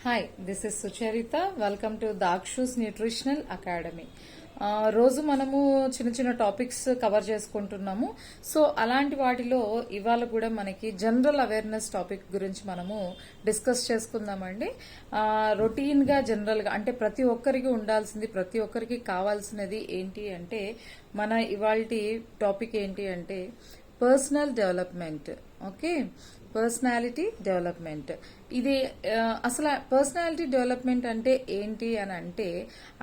Hi, this is Sucharita. Welcome to Dakshu's nutritional academy. రోజు మనము చిన్న చిన్న టాపిక్స్ కవర్ చేసుకుంటున్నాము. సో అలాంటి వాటిలో ఇవాళ కూడా మనకి జనరల్ అవేర్నెస్ టాపిక్ గురించి మనము డిస్కస్ చేసుకుందామండి. రొటీన్ గా జనరల్ గా అంటే ప్రతి ఒక్కరికి ఉండాల్సింది, ప్రతి ఒక్కరికి కావాల్సినది ఏంటి అంటే మన ఇవాల్టి టాపిక్ ఏంటి అంటే personal development. Okay, personality development. ఇది అసలు పర్సనాలిటీ డెవలప్మెంట్ అంటే ఏంటి అని అంటే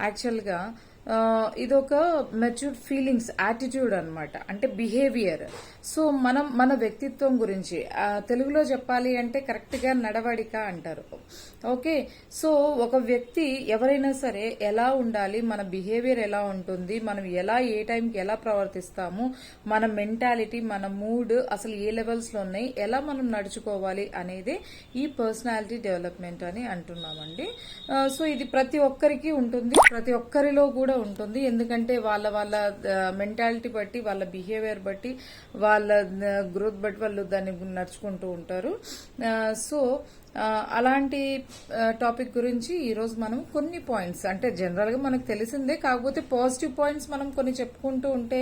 యాక్చువల్గా ఇది ఒక మెచ్యూర్డ్ ఫీలింగ్స్, యాటిట్యూడ్ అన్నమాట. అంటే బిహేవియర్. సో మన వ్యక్తిత్వం గురించి తెలుగులో చెప్పాలి అంటే కరెక్ట్ గా నడవడిక అంటారు. ఓకే, సో ఒక వ్యక్తి ఎవరైనా సరే ఎలా ఉండాలి, మన బిహేవియర్ ఎలా ఉంటుంది, మనం ఎలా ఏ టైంకి ఎలా ప్రవర్తిస్తాము, మన మెంటాలిటీ, మన మూడ్ అసలు ఏ లెవెల్స్ లో ఉన్నాయి, ఎలా మనం నడుచుకోవాలి అనేది ఈ పర్సనాలిటీ డెవలప్మెంట్ అని అంటున్నామండి. సో ఇది ప్రతి ఒక్కరికి ఉంటుంది, ప్రతి ఒక్కరిలో కూడా ఉంటుంది. ఎందుకంటే వాళ్ళ మెంటాలిటీ బట్టి, వాళ్ళ బిహేవియర్ బట్టి, వాళ్ళ గ్రోత్ బట్టి వాళ్ళు దాన్ని నడుచుకుంటూ ఉంటారు. సో అలాంటి టాపిక్ గురించి ఈరోజు మనం కొన్ని పాయింట్స్, అంటే జనరల్ గా మనకు తెలిసిందే, కాకపోతే పాజిటివ్ పాయింట్స్ మనం కొన్ని చెప్పుకుంటూ ఉంటే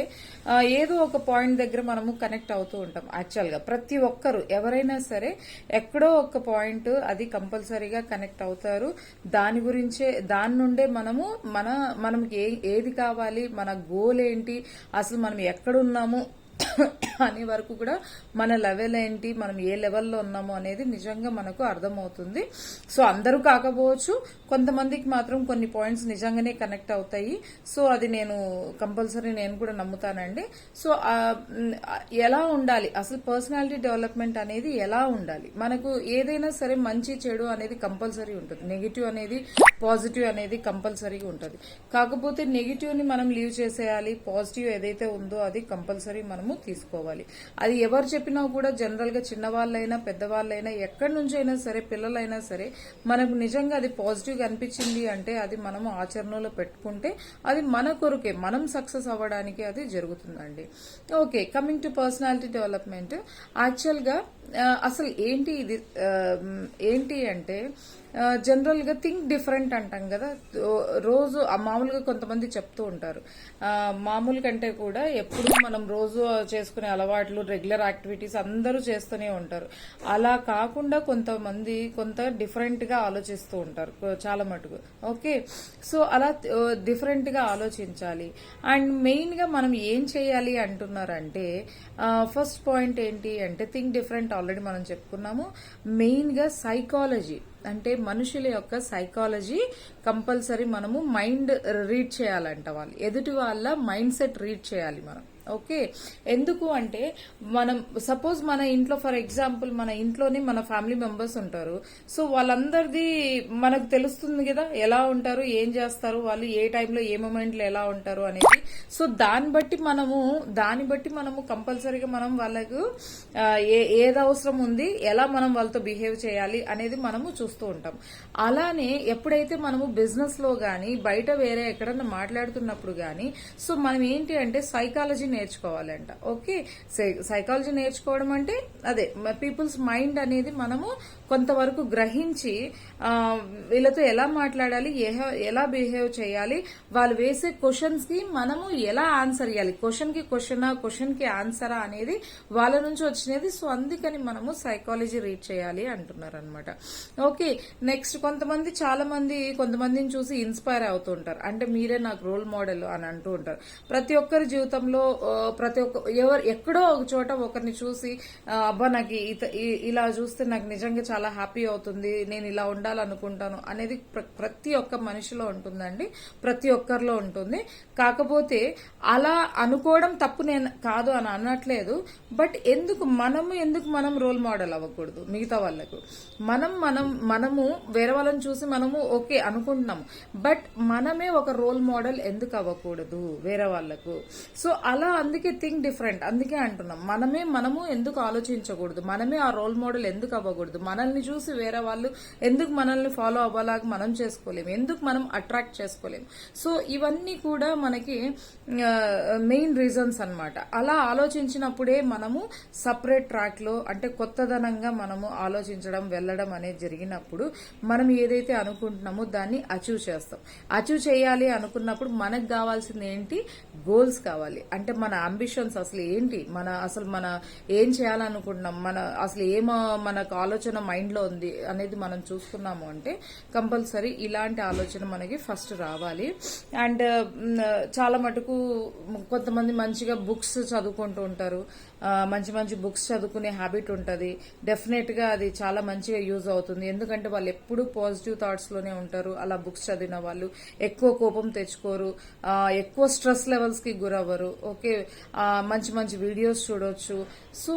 ఏదో ఒక పాయింట్ దగ్గర మనము కనెక్ట్ అవుతూ ఉంటాం. యాక్చువల్ గా ప్రతి ఒక్కరు ఎవరైనా సరే ఎక్కడో ఒక పాయింట్ అది కంపల్సరీగా కనెక్ట్ అవుతారు. దాని గురించే, దాని నుండే మనకి ఏది కావాలి, మన గోల్ ఏంటి, అసలు మనం ఎక్కడున్నాము అనే వరకు కూడా మన లెవెల్ ఏంటి, మనం ఏ లెవెల్లో ఉన్నాము అనేది నిజంగా మనకు అర్థమవుతుంది. సో అందరూ కాకపోవచ్చు, కొంతమందికి మాత్రం కొన్ని పాయింట్స్ నిజంగానే కనెక్ట్ అవుతాయి. సో అది కంపల్సరీ నేను కూడా నమ్ముతానండి. సో ఎలా ఉండాలి అసలు పర్సనాలిటీ డెవలప్మెంట్ అనేది ఎలా ఉండాలి, మనకు ఏదైనా సరే మంచి చెడు అనేది కంపల్సరీ ఉంటుంది, నెగిటివ్ అనేది పాజిటివ్ అనేది కంపల్సరీగా ఉంటుంది. కాకపోతే నెగిటివ్ ని మనం లీవ్ చేసేయాలి, పాజిటివ్ ఏదైతే ఉందో అది కంపల్సరీ మనము తీసుకోవాలి. అది ఎవరు చెప్పినా కూడా జనరల్ గా చిన్నవాళ్ళైనా పెద్దవాళ్ళైనా ఎక్కడి నుంచి అయినా సరే, పిల్లలైనా సరే, మనకు నిజంగా అది పాజిటివ్ గా అనిపించింది అంటే అది మనము ఆచరణలో పెట్టుకుంటే అది మన కొరకే, మనం సక్సెస్ అవ్వడానికి అది జరుగుతుందండి. Okay, coming to personality development. Actual గా అసలు ఏంటి ఇది, ఏంటి అంటే జనరల్ గా థింక్ డిఫరెంట్ అంటాం కదా. రోజు మామూలుగా కొంతమంది చెప్తూ ఉంటారు, మామూలు కంటే కూడా ఎప్పుడు మనం రోజు చేసుకునే అలవాట్లు, రెగ్యులర్ యాక్టివిటీస్ అందరూ చేస్తూనే ఉంటారు. అలా కాకుండా కొంతమంది కొంత డిఫరెంట్ గా ఆలోచిస్తూ ఉంటారు చాలా మటుకు. ఓకే, సో అలా డిఫరెంట్ గా ఆలోచించాలి. అండ్ మెయిన్ గా మనం ఏం చేయాలి అంటున్నారంటే ఫస్ట్ పాయింట్ ఏంటి అంటే థింక్ డిఫరెంట్. ఆల్రెడీ మనం చెప్పుకున్నాము. మెయిన్ గా సైకాలజీ, అంటే మనుషుల యొక్క సైకాలజీ కంపల్సరీ మనము మైండ్ రీడ్ చేయాలంట. వాళ్ళు ఎదుటి వాళ్ళ మైండ్ సెట్ రీడ్ చేయాలి మనం. ఓకే, ఎందుకు అంటే మనం సపోజ్ మన ఇంట్లో, ఫర్ ఎగ్జాంపుల్ మన ఇంట్లోనే మన ఫ్యామిలీ మెంబర్స్ ఉంటారు. సో వాళ్ళందరిది మనకు తెలుస్తుంది కదా, ఎలా ఉంటారు, ఏం చేస్తారు, వాళ్ళు ఏ టైంలో ఏ మూమెంట్లో ఎలా ఉంటారు అనేది. సో దాన్ని బట్టి మనము కంపల్సరీగా మనం వాళ్ళకు ఏది అవసరం ఉంది, ఎలా మనం వాళ్ళతో బిహేవ్ చేయాలి అనేది మనము చూస్తూ ఉంటాం. అలానే ఎప్పుడైతే మనము బిజినెస్ లో గానీ, బయట వేరే ఎక్కడన్నా మాట్లాడుతున్నప్పుడు గానీ, సో మనం ఏంటి అంటే సైకాలజీ నేర్చుకోవాలంట. ఓకే, సైకాలజీ నేర్చుకోవడం అంటే అదే పీపుల్స్ మైండ్ అనేది మనము కొంతవరకు గ్రహించి వీళ్ళతో ఎలా మాట్లాడాలి, ఎలా బిహేవ్ చేయాలి, వాళ్ళు వేసే క్వశ్చన్స్ కి మనము ఎలా ఆన్సర్ ఇవ్వాలి, క్వశ్చన్ కి క్వశ్చనా, క్వశ్చన్ కి ఆన్సరా అనేది వాళ్ళ నుంచి వచ్చినది. సో అందుకని మనము సైకాలజీ రీడ్ చేయాలి అంటున్నారు అనమాట. ఓకే, నెక్స్ట్ కొంతమందిని చూసి ఇన్స్పైర్ అవుతూ ఉంటారు. అంటే మీరే నాకు రోల్ మోడల్ అని అంటూ ఉంటారు. ప్రతి ఒక్కరి జీవితంలో ఎక్కడో ఒక చోట ఒకరిని చూసి అబ్బా నాకు ఇలా చూస్తే నాకు నిజంగా చాలా హ్యాపీ అవుతుంది, నేను ఇలా ఉండాలనుకుంటాను అనేది ప్రతి ఒక్క మనిషిలో ఉంటుందండి, ప్రతి ఒక్కరిలో ఉంటుంది. కాకపోతే అలా అనుకోవడం తప్పు నేను కాదు అని అనట్లేదు. బట్ ఎందుకు మనం రోల్ మోడల్ అవ్వకూడదు మిగతా వాళ్ళకు? మనము వేరే వాళ్ళని చూసి మనము ఓకే అనుకుంటున్నాము, బట్ మనమే ఒక రోల్ మోడల్ ఎందుకు అవ్వకూడదు వేరే వాళ్లకు? సో అలా అందుకే థింక్ డిఫరెంట్, అందుకే అంటున్నాం మనము ఎందుకు ఆలోచించకూడదు, మనమే ఆ రోల్ మోడల్ ఎందుకు అవ్వకూడదు, మనల్ని చూసి వేరే వాళ్ళు ఎందుకు మనల్ని ఫాలో అవ్వలాగా మనం చేసుకోలేము, ఎందుకు మనం అట్రాక్ట్ చేసుకోలేము. సో ఇవన్నీ కూడా మనకి మెయిన్ రీజన్స్ అన్నమాట. అలా ఆలోచించినప్పుడే మనము సపరేట్ ట్రాక్ లో అంటే కొత్తదనంగా మనము ఆలోచించడం వెళ్ళడం అనేది జరిగినప్పుడు మనం ఏదైతే అనుకుంటున్నామో దాన్ని అచీవ్ చేస్తాం. అచీవ్ చేయాలి అనుకున్నప్పుడు మనకు కావాల్సింది ఏంటి, గోల్స్ కావాలి. అంటే మన అంబిషన్స్ అసలు ఏంటి, మన ఏం చేయాలనుకుంటున్నాం, అసలు మనకు ఆలోచన మైండ్ లో ఉంది అనేది మనం చూసుకున్నాము అంటే కంపల్సరీ ఇలాంటి ఆలోచన మనకి ఫస్ట్ రావాలి. అండ్ చాలా మటుకు కొంతమంది మంచిగా బుక్స్ చదువుకుంటూ ఉంటారు, మంచి మంచి బుక్స్ చదువుకునే హ్యాబిట్ ఉంటుంది. డెఫినెట్ గా అది చాలా మంచిగా యూజ్ అవుతుంది, ఎందుకంటే వాళ్ళు ఎప్పుడు పాజిటివ్ థాట్స్ లోనే ఉంటారు. అలా బుక్స్ చదివిన వాళ్ళు ఎక్కువ కోపం తెచ్చుకోరు, ఎక్కువ స్ట్రెస్ లెవెల్స్ కి గురవ్వరు. ఓకే, మంచి మంచి వీడియోస్ చూడొచ్చు. సో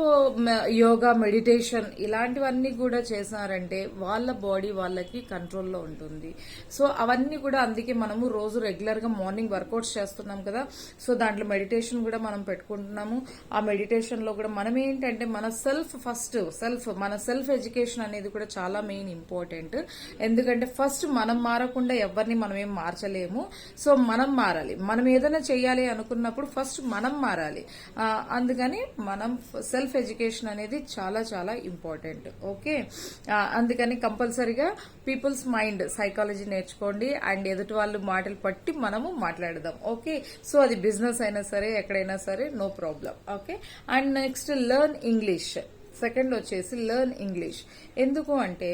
యోగా, మెడిటేషన్ ఇలాంటివన్నీ కూడా చేసినారంటే వాళ్ళ బాడీ వాళ్ళకి కంట్రోల్లో ఉంటుంది. సో అవన్నీ కూడా అందుకే మనము రోజు రెగ్యులర్ గా మార్నింగ్ వర్కౌట్స్ చేస్తున్నాం కదా, సో దాంట్లో మెడిటేషన్ కూడా మనం పెట్టుకుంటున్నాము. ఆ మెడిటేషన్ లో కూడా మనం ఏంటంటే మన సెల్ఫ్ ఎడ్యుకేషన్ అనేది కూడా చాలా మెయిన్ ఇంపార్టెంట్. ఎందుకంటే ఫస్ట్ మనం మారకుండా ఎవరిని మనం ఏం మార్చలేము. సో మనం మారాలి, మనం ఏదైనా చేయాలి అనుకున్నప్పుడు ఫస్ట్ మనం మారాలి. అందుకని మనం సెల్ఫ్ ఎడ్యుకేషన్ అనేది చాలా చాలా ఇంపార్టెంట్. ఓకే, అందుకని కంపల్సరీగా పీపుల్స్ మైండ్ సైకాలజీ నేర్చుకోండి అండ్ ఎదుటి వాళ్ళు మాటలు పట్టి మనము మాట్లాడదాం. ఓకే, సో అది బిజినెస్ అయినా సరే ఎక్కడైనా సరే no problem. Okay, and next learn English. Second వచ్చేసి లెర్న్ ఇంగ్లీష్. ఎందుకు అంటే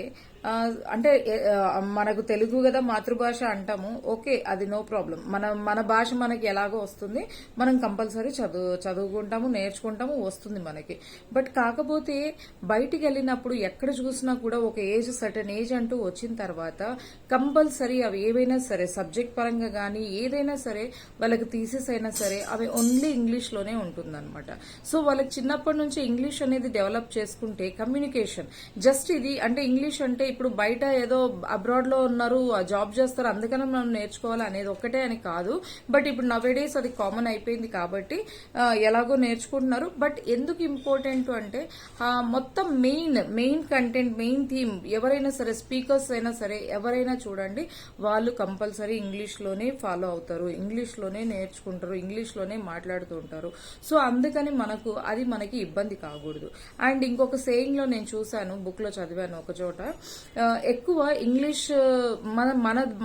మనకు తెలుగు కదా మాతృభాష అంటాము. ఓకే, అది నో ప్రాబ్లం. మన భాష మనకి ఎలాగో వస్తుంది, మనం కంపల్సరీ చదువుకుంటాము, నేర్చుకుంటాము, వస్తుంది మనకి. బట్ కాకపోతే బయటికి వెళ్ళినప్పుడు ఎక్కడ చూసినా కూడా ఒక సర్టెన్ ఏజ్ అంటూ వచ్చిన తర్వాత కంపల్సరీ అవి ఏవైనా సరే సబ్జెక్ట్ పరంగా కానీ ఏదైనా సరే వాళ్ళకి థీసిస్ అయినా సరే అవి ఓన్లీ ఇంగ్లీష్ లోనే ఉంటుందన్నమాట. సో వాళ్ళకి చిన్నప్పటి నుంచి ఇంగ్లీష్ అనేది డెవలప్ చేసుకుంటే కమ్యూనికేషన్ జస్ట్ ఇది అంటే ఇంగ్లీష్ అంటే ఇప్పుడు బయట ఏదో అబ్రాడ్ లో ఉన్నారు, జాబ్ చేస్తారు, అందుకని మనం నేర్చుకోవాలి అనేది ఒక్కటే అని కాదు. బట్ ఇప్పుడు నవేడేస్ అది కామన్ అయిపోయింది కాబట్టి ఎలాగో నేర్చుకుంటున్నారు. బట్ ఎందుకు ఇంపార్టెంట్ అంటే మొత్తం మెయిన్ కంటెంట్, మెయిన్ థీమ్ ఎవరైనా సరే స్పీకర్స్ అయినా సరే ఎవరైనా చూడండి, వాళ్ళు కంపల్సరీ ఇంగ్లీష్ లోనే ఫాలో అవుతారు, ఇంగ్లీష్ లోనే నేర్చుకుంటారు, ఇంగ్లీష్ లోనే మాట్లాడుతూ ఉంటారు. సో అందుకని మనకి ఇబ్బంది కాకూడదు. అండ్ ఇంకొక సేయింగ్ లో నేను చూసాను, బుక్ లో చదివాను ఒక చోట, ఎక్కువ ఇంగ్లీష్ మన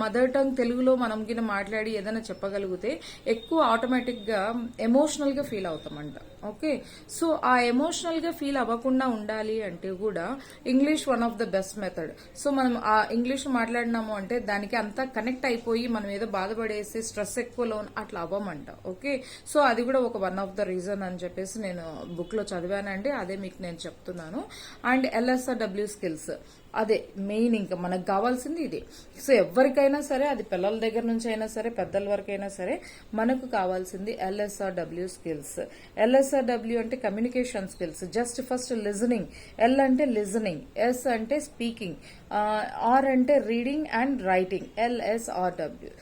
మదర్ టంగ్ తెలుగులో మనం కింద మాట్లాడి ఏదైనా చెప్పగలిగితే ఎక్కువ ఆటోమేటిక్ గా ఎమోషనల్ గా ఫీల్ అవుతామంట. ఓకే, సో ఆ ఎమోషనల్ గా ఫీల్ అవ్వకుండా ఉండాలి అంటే కూడా English one of the best method. So మనం ఆ ఇంగ్లీష్ మాట్లాడినాము అంటే దానికి అంతా కనెక్ట్ అయిపోయి మనం ఏదో బాధపడేసి స్ట్రెస్ ఎక్కువలో అట్లా అవ్వమంట. ఓకే, సో అది కూడా ఒక వన్ ఆఫ్ ద రీజన్ అని చెప్పేసి నేను బుక్ లో చదివానండి, అదే మీకు నేను చెప్తున్నాను. అండ్ LSRW స్కిల్స్ అదే మెయిన్, ఇంకా మనకు కావాల్సింది ఇది. సో ఎవరికైనా సరే అది పిల్లల దగ్గర నుంచి అయినా సరే పెద్దల వరకైనా సరే మనకు కావాల్సింది LSRW స్కిల్స్. LSRW అంటే communication skills. Just first listening, L అంటే లిజనింగ్, S అంటే స్పీకింగ్, R అంటే reading and writing. LSRW.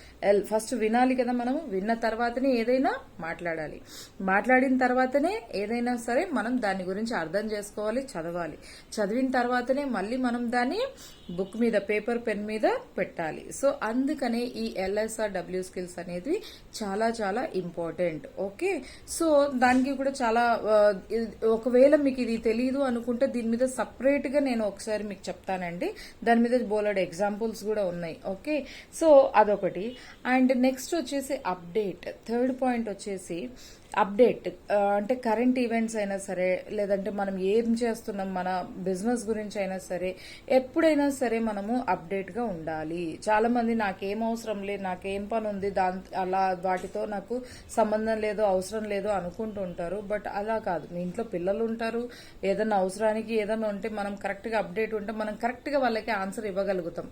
First వినాలి కదా, మనము విన్న తర్వాతనే ఏదైనా మాట్లాడాలి, మాట్లాడిన తర్వాతనే ఏదైనా సరే మనం దాని గురించి అర్థం చేసుకోవాలి, చదవాలి, చదివిన తర్వాతనే మళ్ళీ మనం దాన్ని బుక్ మీద పేపర్ పెన్ మీద పెట్టాలి. సో అందుకనే ఈ LSRW స్కిల్స్ అనేది చాలా చాలా ఇంపార్టెంట్. ఓకే, సో దానికి కూడా చాలా ఒకవేళ మీకు ఇది తెలియదు అనుకుంటే దీని మీద సపరేట్ గా నేను ఒకసారి మీకు చెప్తానండి, దాని మీద బోలెడు ఎగ్జాంపుల్స్ కూడా ఉన్నాయి. ఓకే, సో అదొకటి. అండ్ నెక్స్ట్ వచ్చేసి అప్డేట్. థర్డ్ పాయింట్ వచ్చేసి అప్డేట్ అంటే కరెంట్ ఈవెంట్స్ అయినా సరే లేదంటే మనం ఏం చేస్తున్నాం మన బిజినెస్ గురించి అయినా సరే ఎప్పుడైనా సరే మనము అప్డేట్ గా ఉండాలి. చాలా మంది నాకేం అవసరం లేదు, నాకేం పని ఉంది, అలా వాటితో నాకు సంబంధం లేదు, అవసరం లేదు అనుకుంటూ ఉంటారు. బట్ అలా కాదు, మీ ఇంట్లో పిల్లలు ఉంటారు, ఏదైనా అవసరానికి ఏదైనా ఉంటే మనం కరెక్ట్ గా అప్డేట్ ఉంటే మనం కరెక్ట్ గా వాళ్ళకి ఆన్సర్ ఇవ్వగలుగుతాం.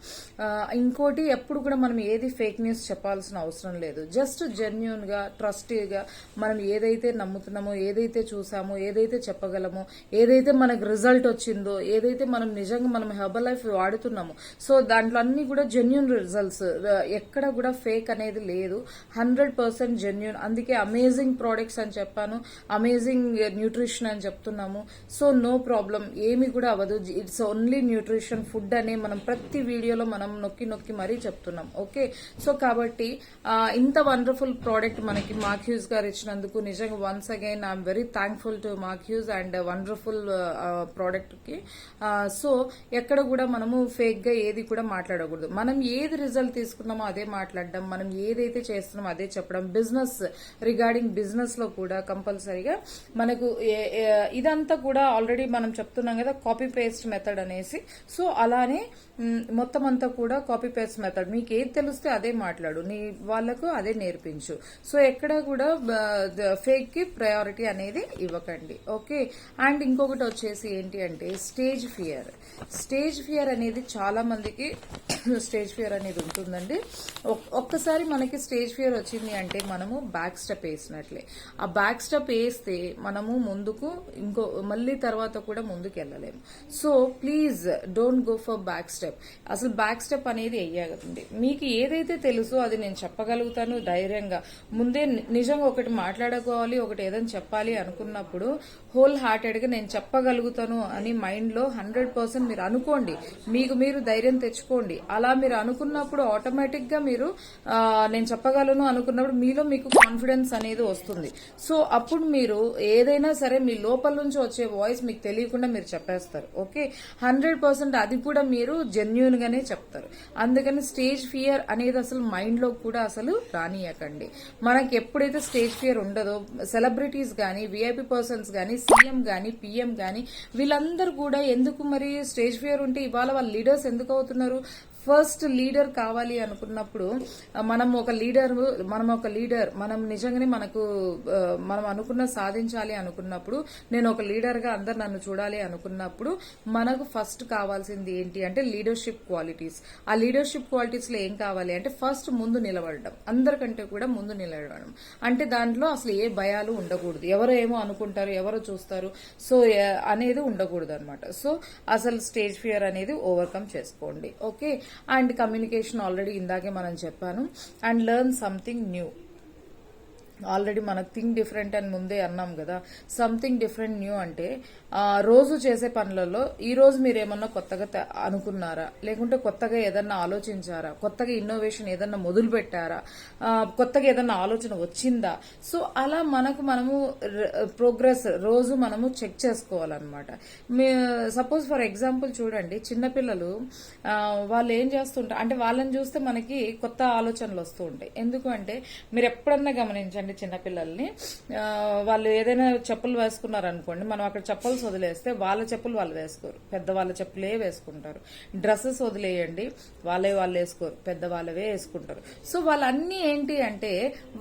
ఇంకోటి ఎప్పుడు కూడా మనం ఏది ఫేక్ న్యూస్ చెప్పాల్సిన అవసరం లేదు. జస్ట్ జెన్యూన్ గా ట్రస్టీగా మనం ఏదైతే నమ్ముతున్నామో, ఏదైతే చూసామో, ఏదైతే చెప్పగలమో, ఏదైతే మనకు రిజల్ట్ వచ్చిందో, ఏదైతే మనం నిజంగా మనం హెర్బల్ లైఫ్ వాడుతున్నామో, సో దాంట్లో అన్ని కూడా జెన్యున్ రిజల్ట్స్, ఎక్కడ కూడా ఫేక్ అనేది లేదు. 100% జెన్యున్. అందుకే అమేజింగ్ ప్రోడక్ట్స్ అని చెప్పాను, అమేజింగ్ న్యూట్రిషన్ అని చెప్తున్నాము. సో నో ప్రాబ్లం, ఏమి కూడా అవ్వదు. ఇట్స్ ఓన్లీ న్యూట్రిషన్, ఫుడ్ అనే మనం ప్రతి వీడియోలో మనం నొక్కి నొక్కి మరీ చెప్తున్నాం. ఓకే, సో కాబట్టి ఇంత వండర్ఫుల్ ప్రోడక్ట్ మనకి మార్క్ హ్యూస్ గారు ఇచ్చినందుకు నిజంగా once again I'm very thankful to mark hues and wonderful product కి. సో ఎక్కడ కూడా మనము ఫేక్ గా ఏది కూడా మాట్లాడకూడదు. మనం ఏది రిజల్ట్ తీసుకున్నామో అదే మాట్లాడడం, మనం ఏదైతే చేస్తున్నామో అదే చెప్పడం. బిజినెస్ రిగార్డింగ్ బిజినెస్ లో కూడా కంపల్సరీగా మనకు ఇదంతా కూడా ఆల్రెడీ మనం చెప్తున్నాం కదా, కాపీ పేస్ట్ మెథడ్ అనేసి. సో అలానే మొత్తం అంతా కూడా కాపీ పేస్ట్ మెథడ్. మీకు ఏది తెలిస్తే అదే మాట్లాడు, నీ వాళ్లకు అదే నేర్పించు. సో ఎక్కడ కూడా ఫేక్ కి ప్రయారిటీ అనేది ఇవ్వకండి. ఓకే, అండ్ ఇంకొకటి వచ్చేసి ఏంటి అంటే స్టేజ్ ఫియర్. స్టేజ్ ఫియర్ అనేది చాలా మందికి స్టేజ్ ఫియర్ అనేది ఉంటుందండి. ఒక్కసారి మనకి స్టేజ్ ఫియర్ వచ్చింది అంటే మనము బ్యాక్ స్టెప్ వేసినట్లే. ఆ బ్యాక్ స్టెప్ వేస్తే మనము ముందుకు మళ్ళీ తర్వాత కూడా ముందుకు వెళ్ళలేము. So please don't go for back step. అసలు బ్యాక్ స్టెప్ అనేది వేయకండి. మీకు ఏదైతే తెలుసో అది నేను చెప్పగలుగుతాను ధైర్యంగా. ముందే నిజంగా ఒకటి మాట్లాడుకోవాలి, ఒకటి ఏదైనా చెప్పాలి అనుకున్నప్పుడు హోల్ హార్టెడ్ గా నేను చెప్పగలుగుతాను అని మైండ్ లో 100% మీరు అనుకోండి. మీకు మీరు ధైర్యం తెచ్చుకోండి. అలా మీరు అనుకున్నప్పుడు ఆటోమేటిక్ గా మీరు నేను చెప్పగలను అనుకున్నప్పుడు మీలో మీకు కాన్ఫిడెన్స్ అనేది వస్తుంది. సో అప్పుడు మీరు ఏదైనా సరే మీ లోపల నుంచి వచ్చే వాయిస్ మీకు తెలియకుండా మీరు చెప్పేస్తారు. ఓకే, 100% అది కూడా మీరు జెన్యూన్ గానే చెప్తారు. అందుకని స్టేజ్ ఫియర్ అనేది అసలు మైండ్ లో కూడా అసలు రానియకండి. మనకి ఎప్పుడైతే స్టేజ్ ఫియర్ ఉండదో, సెలబ్రిటీస్ గానీ, విఐపి పర్సన్స్ గానీ, సీఎం గానీ, పిఎం గానీ, వీళ్ళందరూ కూడా ఎందుకు మరి స్టేజ్ ఫియర్ ఉంటే ఇవాళ వాళ్ళ లీడర్స్ ఎందుకు అవుతున్నారు? ఫస్ట్ లీడర్ కావాలి అనుకున్నప్పుడు మనం ఒక లీడర్ మనం నిజంగానే మనం అనుకున్న సాధించాలి అనుకున్నప్పుడు, నేను ఒక లీడర్ గా అందరు నన్ను చూడాలి అనుకున్నప్పుడు మనకు ఫస్ట్ కావాల్సింది ఏంటి అంటే లీడర్షిప్ క్వాలిటీస్. ఆ లీడర్షిప్ క్వాలిటీస్ లో ఏం కావాలి అంటే ఫస్ట్ ముందు నిలబడడం, అందరికంటే కూడా ముందు నిలబడడం. అంటే దాంట్లో అసలు ఏ భయాలు ఉండకూడదు, ఎవరో ఏమో అనుకుంటారు, ఎవరో చూస్తారు, సో అనేది ఉండకూడదు అనమాట. సో అసలు స్టేజ్ ఫియర్ అనేది ఓవర్కమ్ చేసుకోండి. ఓకే, అండ్ కమ్యూనికేషన్ ఆల్రెడీ ఇందాకే మనం చెప్పాను. And learn something new. Already మనకు థింక్ డిఫరెంట్ అని ముందే అన్నాం కదా. సంథింగ్ డిఫరెంట్ న్యూ అంటే రోజు చేసే పనులలో ఈ రోజు మీరేమన్నా కొత్తగా అనుకున్నారా, లేకుంటే కొత్తగా ఏదన్నా ఆలోచించారా, కొత్తగా ఇన్నోవేషన్ ఏదన్నా మొదలు పెట్టారా, కొత్తగా ఏదన్నా ఆలోచన వచ్చిందా? సో అలా మనము ప్రోగ్రెస్ రోజు మనము చెక్ చేసుకోవాలన్నమాట. సపోజ్ ఫర్ ఎగ్జాంపుల్ చూడండి, చిన్నపిల్లలు వాళ్ళు ఏం చేస్తుంటారు అంటే వాళ్ళని చూస్తే మనకి కొత్త ఆలోచనలు వస్తూ ఉంటాయి. ఎందుకు అంటే మీరు ఎప్పుడన్నా గమనించండి, చిన్నపిల్లల్ని వాళ్ళు ఏదైనా చెప్పులు వేసుకున్నారనుకోండి, మనం అక్కడ చెప్పులు వదిలేస్తే వాళ్ళ చెప్పులు వాళ్ళు వేసుకోరు, పెద్దవాళ్ళ చెప్పులే వేసుకుంటారు. డ్రెస్సెస్ వదిలేయండి, వాళ్ళు వేసుకోరు, పెద్దవాళ్ళవే వేసుకుంటారు. సో వాళ్ళన్నీ ఏంటి అంటే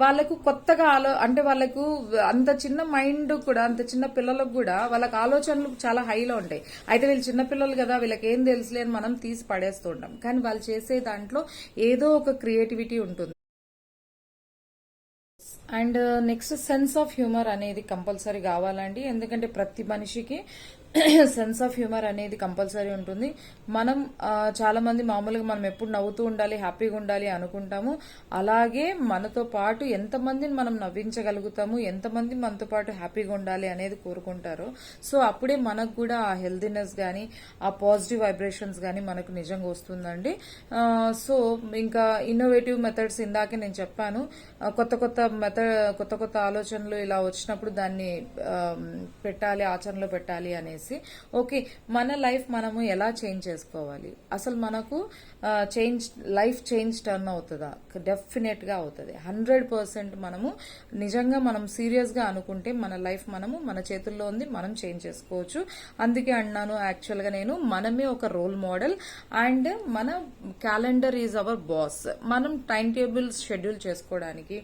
వాళ్ళకు కొత్తగా అంటే వాళ్ళకు అంత చిన్న మైండ్ కూడా, అంత చిన్న పిల్లలకు కూడా వాళ్ళకి ఆలోచనలు చాలా హైలో ఉంటాయి. అయితే వీళ్ళు చిన్న పిల్లలు కదా, వీళ్ళకి ఏం తెలుసులే అని మనం తీసి పడేస్తూ ఉంటాం. కానీ వాళ్ళు చేసే దాంట్లో ఏదో ఒక క్రియేటివిటీ ఉంటుంది. And next sense of humour అనేది కంపల్సరీ కావాలండి. ఎందుకంటే ప్రతి మనిషికి సెన్స్ ఆఫ్ హ్యూమర్ అనేది కంపల్సరీ ఉంటుంది. మనం చాలా మంది మామూలుగా మనం ఎప్పుడు నవ్వుతూ ఉండాలి, హ్యాపీగా ఉండాలి అనుకుంటాము. అలాగే మనతో పాటు ఎంతమందిని మనం నవ్వించగలుగుతాము, ఎంతమంది మనతో పాటు హ్యాపీగా ఉండాలి అనేది కోరుకుంటారు. సో అప్పుడే మనకు కూడా ఆ హెల్దీనెస్ గానీ, ఆ పాజిటివ్ వైబ్రేషన్స్ గానీ మనకు నిజంగా వస్తుందండి. సో ఇంకా ఇన్నోవేటివ్ మెథడ్స్ ఇందాకే నేను చెప్పాను. కొత్త కొత్త ఆలోచనలు ఇలా వచ్చినప్పుడు దాన్ని పెట్టాలి, ఆచరణలో పెట్టాలి అనేసి. ఓకే, మన లైఫ్ మనము ఎలా చేంజ్ చేసుకోవాలి? అసలు మనకు లైఫ్ చేంజ్ టర్న్ అవుతుందా? డెఫినెట్ గా అవుతుంది. 100% మనము నిజంగా మనం సీరియస్ గా అనుకుంటే మన లైఫ్ మన చేతుల్లో ఉంది, మనం చేంజ్ చేసుకోవచ్చు. అందుకే అన్నాను యాక్చువల్ గా నేను, మనమే ఒక రోల్ మోడల్ అండ్ మన క్యాలెండర్ ఈజ్ అవర్ బాస్. మనం టైం టేబుల్ షెడ్యూల్ చేసుకోవడానికి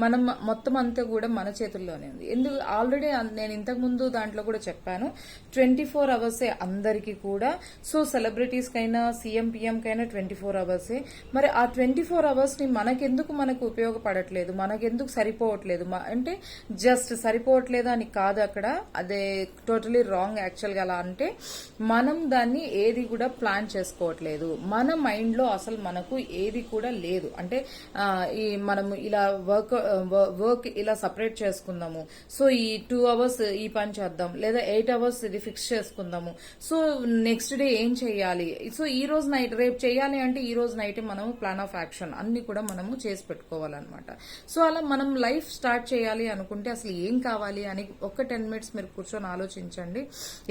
మనం మొత్తం అంతా కూడా మన చేతుల్లోనే ఉంది. ఎందుకు ఆల్రెడీ నేను ఇంతకు ముందు దాంట్లో కూడా చెప్పాను, 24 అవర్సే అందరికీ కూడా. సో సెలబ్రిటీస్ కైనా సీఎం పిఎం కైనా 24 అవర్సే. మరి ఆ 24 అవర్స్ ని మనకు ఉపయోగపడట్లేదు, మనకెందుకు సరిపోవట్లేదు అంటే జస్ట్ సరిపోవట్లేదు అని కాదు అక్కడ, అదే టోటలీ రాంగ్ యాక్చువల్గా. అలా అంటే మనం దాన్ని ఏది కూడా ప్లాన్ చేసుకోవట్లేదు, మన మైండ్ లో అసలు మనకు ఏది కూడా లేదు. అంటే ఈ మనం ఇలా వర్క్ ఇలా సపరేట్ చేసుకుందాము, సో ఈ 2 అవర్స్ ఈ పని చేద్దాం, లేదా 8 అవర్స్ ఇది ఫిక్స్ చేసుకుందాము, సో నెక్స్ట్ డే ఏం చేయాలి, సో ఈ రోజు నైట్ రేపు చేయాలి అంటే ఈ రోజు నైట్ మనము ప్లాన్ ఆఫ్ యాక్షన్ అన్ని కూడా మనము చేసి పెట్టుకోవాలన్నమాట. సో అలా మనం లైఫ్ స్టార్ట్ చేయాలి అనుకుంటే అసలు ఏం కావాలి అని ఒక 10 మినిట్స్ మీరు కూర్చొని ఆలోచించండి.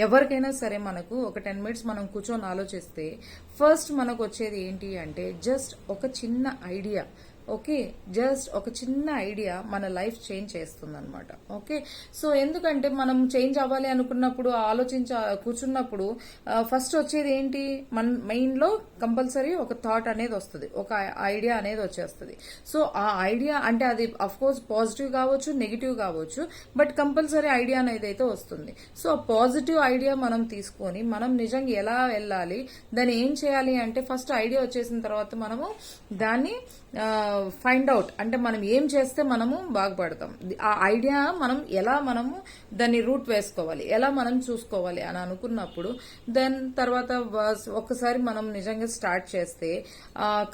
ఎవరికైనా సరే మనకు ఒక 10 మినిట్స్ మనం కూర్చొని ఆలోచిస్తే ఫస్ట్ మనకు వచ్చేది ఏంటి అంటే జస్ట్ ఒక చిన్న ఐడియా. ఓకే, జస్ట్ ఒక చిన్న ఐడియా మన లైఫ్ చేంజ్ చేస్తుంది అనమాట. ఓకే, సో ఎందుకంటే మనం చేంజ్ అవ్వాలి అనుకున్నప్పుడు కూర్చున్నప్పుడు ఫస్ట్ వచ్చేది ఏంటి, మన మైండ్ లో కంపల్సరీ ఒక థాట్ అనేది వస్తుంది, ఒక ఐడియా అనేది వచ్చేస్తుంది. సో ఆ ఐడియా అంటే అది అఫ్ కోర్స్ పాజిటివ్ కావచ్చు, నెగిటివ్ కావచ్చు, బట్ కంపల్సరీ ఐడియా అనేది అయితే వస్తుంది. సో పాజిటివ్ ఐడియా మనం తీసుకొని మనం నిజంగా ఎలా వెళ్ళాలి, దాన్ని ఏం చేయాలి అంటే ఫస్ట్ ఐడియా వచ్చేసిన తర్వాత మనము దాన్ని ఫైండ్ అవుట్, అంటే మనం ఏం చేస్తే మనము బాగుపడతాం, ఆ ఐడియా మనము దాన్ని రూట్ వేసుకోవాలి, ఎలా మనం చూసుకోవాలి అని అనుకున్నప్పుడు దెన్ తర్వాత ఒక్కసారి మనం నిజంగా స్టార్ట్ చేస్తే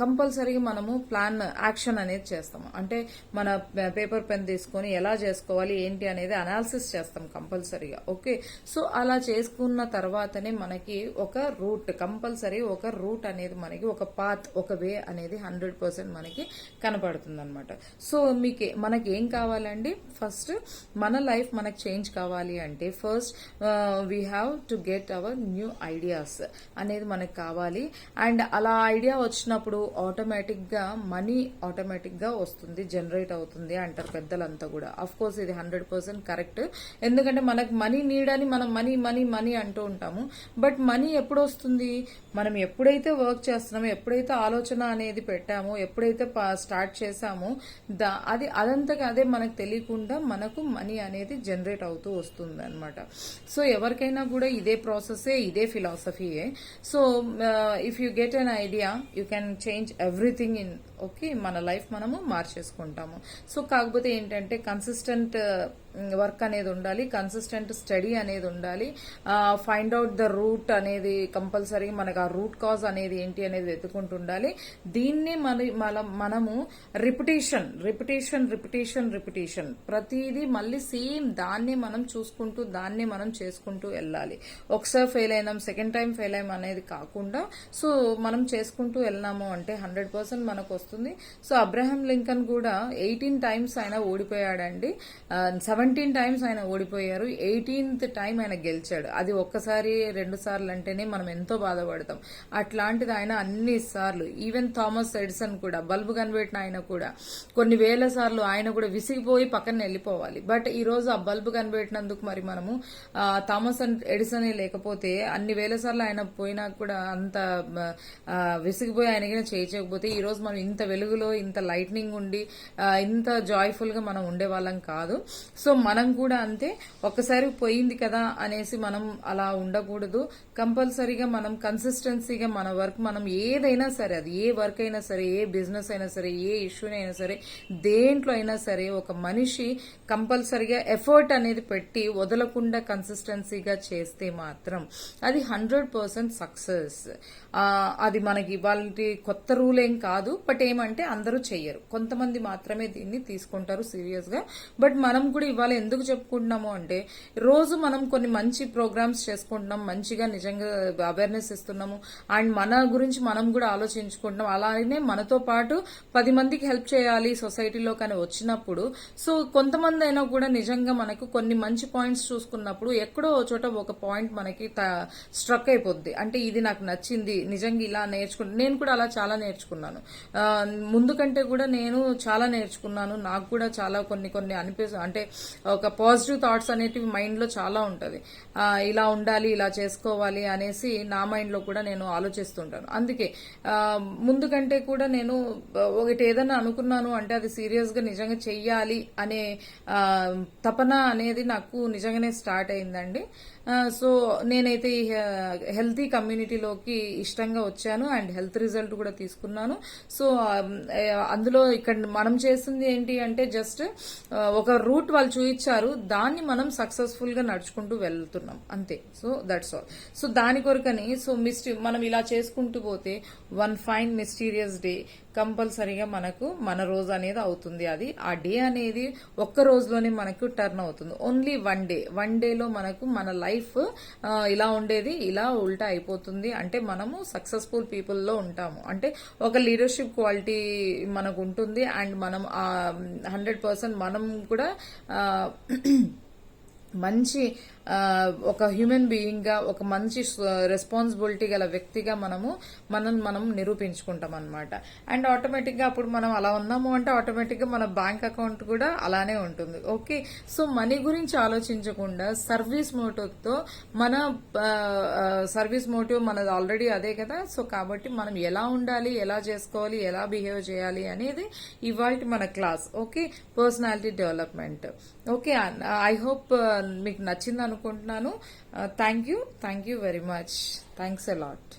కంపల్సరీగా మనము ప్లాన్ యాక్షన్ అనేది చేస్తాము. అంటే మన పేపర్ పెన్ తీసుకొని ఎలా చేసుకోవాలి ఏంటి అనేది అనాలిసిస్ చేస్తాం కంపల్సరీగా. ఓకే, సో అలా చేసుకున్న తర్వాతనే మనకి ఒక రూట్, కంపల్సరీ ఒక రూట్ అనేది మనకి, ఒక పాత్, ఒక వే అనేది 100% మనకి కనపడుతుంది అనమాట. సో మనకి ఏం కావాలండి, ఫస్ట్ మన లైఫ్ మనకు చేంజ్ కావాలి అంటే first we have to get our new ideas అనేది మనకు కావాలి. అండ్ అలా ఐడియా వచ్చినప్పుడు ఆటోమేటిక్ గా మనీ ఆటోమేటిక్ గా వస్తుంది, జనరేట్ అవుతుంది అంటారు పెద్దలంతా కూడా. అఫ్ కోర్స్ ఇది 100% కరెక్ట్. ఎందుకంటే మనకు మనీ నీడ్ అని మనం మనీ మనీ మనీ అంటూ ఉంటాము, బట్ మనీ ఎప్పుడు వస్తుంది, మనం ఎప్పుడైతే వర్క్ చేస్తున్నామో, ఎప్పుడైతే ఆలోచన అనేది పెట్టామో, ఎప్పుడైతే స్టార్ట్ చేసామో అదంతగా అదే మనకు తెలియకుండా మనకు మనీ అనేది జనరేట్ అవుతూ వస్తుంది అనమాట. సో ఎవరికైనా కూడా ఇదే ప్రాసెసే, ఇదే ఫిలాసఫీయే. So if you get an idea you can change everything in. Okay, మన లైఫ్ మనము మార్చేసుకుంటాము. సో కాకపోతే ఏంటంటే కన్సిస్టెంట్ వర్క్ అనేది ఉండాలి, కన్సిస్టెంట్ స్టడీ అనేది ఉండాలి, ఫైండ్ అవుట్ ద రూట్ అనేది కంపల్సరీ, మనకు ఆ రూట్ కాజ్ అనేది ఏంటి అనేది వెతుకుంటూ ఉండాలి. దీన్నే మనము రిపిటేషన్ రిపిటేషన్ రిపిటేషన్ రిపిటేషన్ ప్రతిదీ మళ్ళీ సేమ్ దాన్నే మనం చూసుకుంటూ దాన్నే మనం చేసుకుంటూ వెళ్ళాలి. ఒకసారి ఫెయిల్ అయినాం, సెకండ్ టైం ఫెయిల్ అయ్యాం అనేది కాకుండా సో మనం చేసుకుంటూ వెళ్ళినాము అంటే 100% మనకు వస్తుంది. సో అబ్రహాం లింకన్ కూడా 18 టైమ్స్ ఆయన ఓడిపోయాడండి, 17 టైమ్స్ ఆయన ఓడిపోయారు, 18th టైం ఆయన గెలిచాడు. అది ఒక్కసారి 2 సార్లు అంటేనే మనం ఎంతో బాధపడతాం, అట్లాంటిది ఆయన అన్ని సార్లు. ఈవెన్ థామస్ ఎడిసన్ కూడా, బల్బు కనిపెట్టిన ఆయన కూడా కొన్ని వేల సార్లు ఆయన కూడా విసిగిపోయి పక్కన వెళ్ళిపోవాలి. బట్ ఈ రోజు ఆ బల్బు కనిపెట్టినందుకు మరి మనము థామస్ ఎడిసన్ లేకపోతే అన్ని వేల సార్లు ఆయన పోయినా కూడా అంత విసిగిపోయి ఆయన చేయకపోతే ఈ రోజు మనం ఇంత వెలుగులో ఇంత లైట్నింగ్ ఉండి ఇంత జాయ్ఫుల్ గా మనం ఉండేవాళ్ళం కాదు. సో మనం కూడా అంతే, ఒక్కసారి పోయింది కదా అనేసి మనం అలా ఉండకూడదు. కంపల్సరీగా మనం కన్సిస్టెన్సీగా మన వర్క్ మనం ఏదైనా సరే, అది ఏ వర్క్ అయినా సరే, ఏ బిజినెస్ అయినా సరే, ఏ ఇష్యూనైనా సరే, దేంట్లో అయినా సరే ఒక మనిషి కంపల్సరీగా ఎఫర్ట్ అనేది పెట్టి వదలకుండా కన్సిస్టెన్సీగా చేస్తే మాత్రం అది 100% సక్సెస్. అది మనకి ఇవాళ కొత్త రూల్ ఏం కాదు, బట్ ఏమంటే అందరూ చెయ్యరు, కొంతమంది మాత్రమే దీన్ని తీసుకుంటారు సీరియస్ గా. బట్ మనం కూడా ఇవాళ ఎందుకు చెప్పుకుంటున్నాము అంటే రోజు మనం కొన్ని మంచి ప్రోగ్రామ్స్ చేసుకుంటున్నాం, మంచిగా నిజంగా అవేర్నెస్ ఇస్తున్నాము, అండ్ మన గురించి మనం కూడా ఆలోచించుకుంటున్నాం. అలానే మనతో పాటు 10 మందికి హెల్ప్ చేయాలి సొసైటీలో కానీ వచ్చినప్పుడు సో కొంతమంది అయినా కూడా నిజంగా మనకు కొన్ని మంచి పాయింట్స్ చూసుకున్నప్పుడు ఎక్కడో చోట ఒక పాయింట్ మనకి స్ట్రక్ అయిపోద్ది. అంటే ఇది నాకు నచ్చింది, నిజంగా ఇలా నేను కూడా అలా చాలా నేర్చుకున్నాను, ముందు కంటే కూడా నేను చాలా నేర్చుకున్నాను. నాకు కూడా చాలా కొన్ని అనిపిస్తుంది, అంటే ఒక పాజిటివ్ థాట్స్ అనేటివి మైండ్ లో చాలా ఉంటది, ఇలా ఉండాలి, ఇలా చేసుకోవాలి అనేసి నా మైండ్ లో కూడా నేను ఆలోచిస్తుంటాను. అందుకే ముందు కంటే కూడా నేను ఒకటి ఏదైనా అనుకున్నాను అంటే అది సీరియస్ గా నిజంగా చెయ్యాలి అనే తపన అనేది నాకు నిజంగానే స్టార్ట్ అయిందండి. సో నేనైతే ఈ హెల్తీ కమ్యూనిటీలోకి ఇష్టంగా వచ్చాను అండ్ హెల్త్ రిజల్ట్ కూడా తీసుకున్నాను. సో అందులో ఇక్కడ మనం చేస్తుంది ఏంటి అంటే జస్ట్ ఒక రూట్ వాళ్ళు చూపించారు, దాన్ని మనం సక్సెస్ఫుల్ గా నడుచుకుంటూ వెళ్తున్నాం అంతే. So that's all. సో దాని కొరకని సో మనం ఇలా చేసుకుంటూ పోతే వన్ ఫైన్ మిస్టీరియస్ డే కంపల్సరీగా మనకు మన రోజు అనేది అవుతుంది. అది ఆ డే అనేది ఒక్క రోజులోనే మనకు టర్న్ అవుతుంది. ఓన్లీ వన్ డేలో మనకు మన లైఫ్ ఇలా ఉండేది ఇలా ఉల్టా అయిపోతుంది. అంటే మనము సక్సెస్ఫుల్ పీపుల్ లో ఉంటాము, అంటే ఒక లీడర్షిప్ క్వాలిటీ మనకు ఉంటుంది అండ్ మనం 100% మనం కూడా మంచి ఒక హ్యూమన్ బీయింగ్ గా ఒక మంచి రెస్పాన్సిబిలిటీ గల వ్యక్తిగా మనం నిరూపించుకుంటాం అనమాట. అండ్ ఆటోమేటిక్ గా అప్పుడు మనం అలా ఉన్నాము అంటే ఆటోమేటిక్ గా మన బ్యాంక్ అకౌంట్ కూడా అలానే ఉంటుంది. ఓకే, సో మనీ గురించి ఆలోచించకుండా సర్వీస్ మోటివ్తో సర్వీస్ మోటివ్ మనది ఆల్రెడీ అదే కదా. సో కాబట్టి మనం ఎలా ఉండాలి, ఎలా చేసుకోవాలి, ఎలా బిహేవ్ చేయాలి అనేది ఇవాళ మన class. Okay, personality development. Okay, I hope మీకు నచ్చింది అనుకుంటున్నాను. Thank you very much. Thanks a lot.